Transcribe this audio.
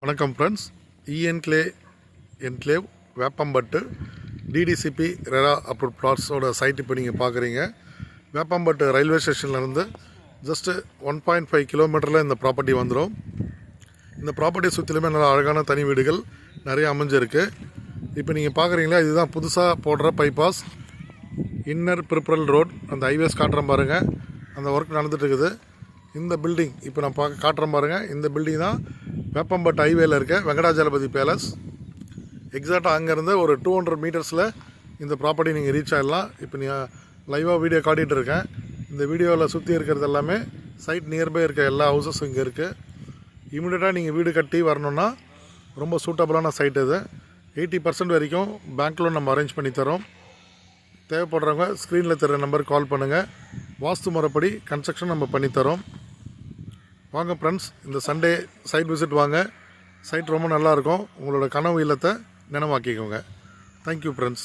வணக்கம் friends. Enclave Veppampattu DTCP RERA approve பிளாட்ஸோட site இப்போ நீங்கள் பார்க்குறீங்க. வேப்பம்பட்டு ரயில்வே ஸ்டேஷன்லேருந்து ஜஸ்ட்டு 1.5 கிலோமீட்டரில் இந்த ப்ராப்பர்ட்டி வந்துடும். இந்த ப்ராப்பர்ட்டியை சுற்றிலுமே நல்லா அழகான தனி வீடுகள் நிறைய அமைஞ்சிருக்கு. இப்போ நீங்கள் பார்க்குறீங்களா, இதுதான் புதுசாக போடுற பைபாஸ் இன்னர் பிரிப்ரல் ரோட். அந்த ஹைவேஸ் காட்டுறேன் பாருங்கள், அந்த ஒர்க் நடந்துகிட்டு இருக்குது. இந்த பில்டிங் இப்போ நான் காட்டுறேன் பாருங்கள். இந்த பில்டிங் தான் வேப்பம்பட்டு ஹைவேல இருக்க வெங்கடாஜலபதி பேலஸ். எக்ஸாக்டாக அங்கேருந்து ஒரு 200 மீட்டர்ஸில் இந்த ப்ராப்பர்ட்டி நீங்கள் ரீச் ஆகிடலாம். இப்போ நீங்கள் லைவாக வீடியோ காட்டிகிட்டு இருக்கேன். இந்த வீடியோவில் சுற்றி இருக்கிறது எல்லாமே சைட் நியர்பை இருக்க எல்லா ஹவுசஸும் இங்கே இருக்குது. இமீடியட்டாக நீங்கள் வீடு கட்டி வரணுன்னா ரொம்ப சூட்டபுளான சைட் இது. 80% வரைக்கும் பேங்க் லோன் நம்ம அரேஞ்ச் பண்ணி தரோம். தேவைப்படுறவங்க ஸ்க்ரீனில் தர நம்பருக்கு கால் பண்ணுங்கள். வாஸ்து முறைப்படி கன்ஸ்ட்ரக்ஷன் நம்ம பண்ணித்தரோம். வாங்க ஃப்ரெண்ட்ஸ், இந்த சண்டே சைட் விசிட் வாங்க. சைட் ரொம்ப நல்லாயிருக்கும். உங்களோட கனவு இல்லத்தை நினைவாக்கிக்கோங்க. Thank you friends.